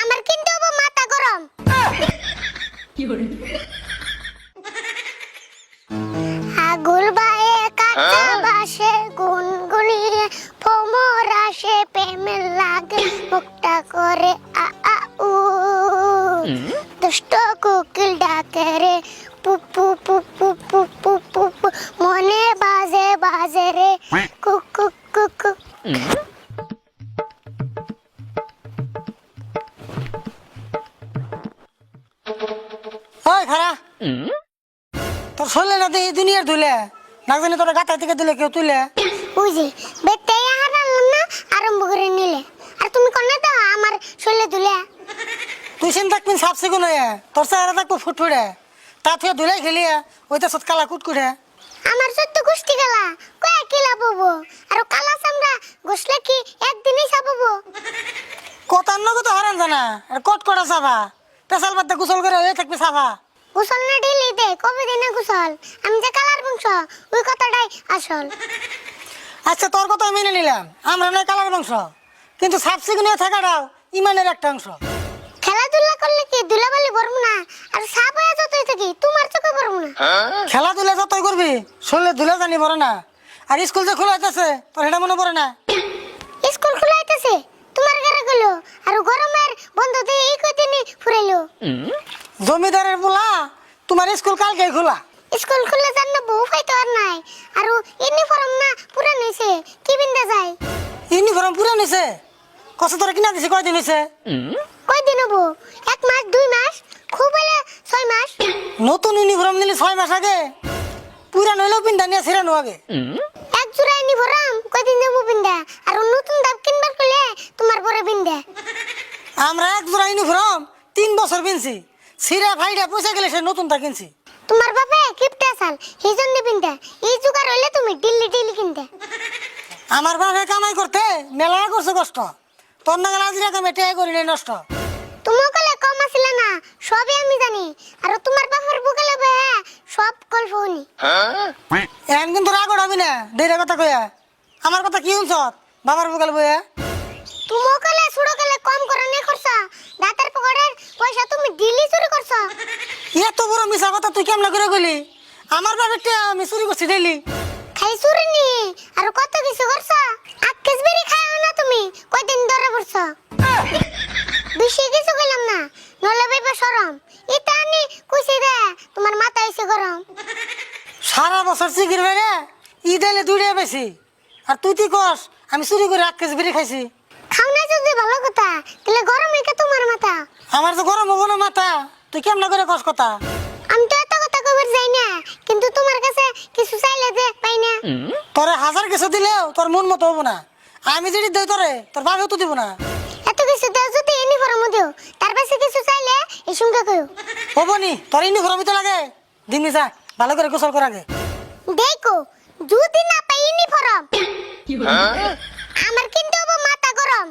আমার কিন্তু মাথা গরম। আগুল বায়ে কাঁচা বাসে গুনগুনিয়ে ভ্রমর আসে প্রেমের লাগে মুখটা করে আ আ উ দুষ্ট কোকিল ডাকে রে পু পু পু পু পু পু পু পু মনে বাজে বাজে রে কুক কুক কুক কুক। ওই খারা তোর শরীরে না এই দুনিয়ার ধুলে না জানি তোর গাতা থেকে দিলে কেউ তুলে বুঝি বেতে হারালাম না আরম্ভ করে নিলে আর তুমি কোন তো আমার শরীরে ধুলে তুই চিন্তা থাকবি সাফ সিকুন হয়ে তোর চেহারা থাকবো ফুটফুটে তা তুই ধুলে খেলিয়ে ওইটা সত কালা কুটকুটে আমার সত্য গোষ্ঠী গেলা কয় কিলা পাবো আর কালা চামড়া গোসলে কি একদিনই সাববো কতার নগদ হারান জানা আর কট কটা চাবা পেশাল বাদে গোসল করে হয়ে থাকবি সাফা গোসল না ঢিলি দে কবে দিনে গোসল আমি যে কালার বংশ ওই কথাটাই আসল। আচ্ছা তোর কথা মেনে নিলাম আমরা নয় কালার বংশ কিন্তু সাফ সিকুন হয়ে থাকাটাও ইমানের একটা অংশ। খেলাধুলা করলে কি ধুলাবালি ভরবো না আর সাপ হয়ে যতই থাকি তোমার চোখে ভরবো না। খেলাধুলা যতই করবি শরীরে ধুলে জানি পড়ে না আর স্কুল যে খোলা হইতেছে তোর এটা মনে পড়ে না স্কুল খোলা হইতেছে তোমার ঘরে গেল আর গরমের বন্ধ দিয়ে এই কদিনই ফুরাইলো। জমিদারের বলা তোমার স্কুল কালকে খোলা স্কুল খুলে যান না বউ পাইতো আর নাই আর ইউনিফর্ম না পুরা নিছে কি বিন্দা যায় ইউনিফর্ম পুরা নিছে কত তোরা কিনা দিছে কয়দিন হইছে কয়দিন হবো 1 মাস 2 মাস খুব হলে 6 মাস। নতুন ইউনিফর্ম নিলে 6 মাস আগে পুরা নইলেও পিন্ডা নিয়ে ছিড়ানো আগে এক জোড়া ইউনিফর্ম কয়দিন যাবো বিন্দা আর নতুন দাম কিনবার করলে তোমার পরে বিন্দা। আমরা এক জোড়া ইউনিফর্ম 3 বছর কিনছি ছিড়া ফাইডা পয়সা গেলে সে নতুনটা কিনছি। তোমার বাপে কিপটা চাল এই জন্য বিন্দা এই জোগাড় হইলে তুমি দিল্লি দিল্লি কিনতে। আমার বাপে কামাই করতে মেলা করছে কষ্ট তোর নাগাল আজিরা কামে টেয়া করি নাই নষ্ট। তুমি কলে কম আছিল না সবই আমি জানি আর তোমার বাপের বুকেলে বে সব গল্প শুনি। এখন কিন্তু রাগ হবি না দেড় কথা কইয়া আমার কথা কি শুনছ বাবার বুকাল বইয়া তুমি কলে ছুড়ো কলে কম করে নে করছ দাঁতের পকেটের পয়সা তুমি দিল্লি চুরি করছ। এত বড় মিছা কথা তুই কেমন করে গলি আমার বাপের টেয়া আমি চুরি করছি ডেলি খাই চুরি নি আর কত কিছু করছ আক্কেস বেরি খাও না তুমি কয়দিন ধরে পড়ছ। বেশি কিছু কইলাম না নলে বাইবা শরম এটা আনি কইছি দে তোমার মাথা হইছে গরম। সারা বছর চিকির বেড়ে ঈদ এলে দুইটা বেশি আর তুই তুই কস আমি চুরি করে 1 কেজি বেরি খাইছি। খাও না যদি ভালো কথা তাহলে গরম হইকে তোমার মাথা। আমার তো গরম হবো না মাথা তুই কেমন করে কস কথা আমি তো এত কথা কইবার যাই না কিন্তু তোমার কাছে কিছু চাইলে যে পাই না। তোরে 1000 কিছু দিলেও তোর মন মতো হবো না আমি যদি দেই তোরে তোর বাবেও তো দিব না। এত কিছু দাও যদি ইউনিফর্ম দিও তার কাছে কিছু চাইলে এই সঙ্গে কইও। হবো নি তোর ইউনিফর্মই তো লাগে দিমনি যা ভালো করে গোসল কর আগে। দেখো যদি না পাই ইউনিফর্ম আমার কিন্তু মাথা গরম।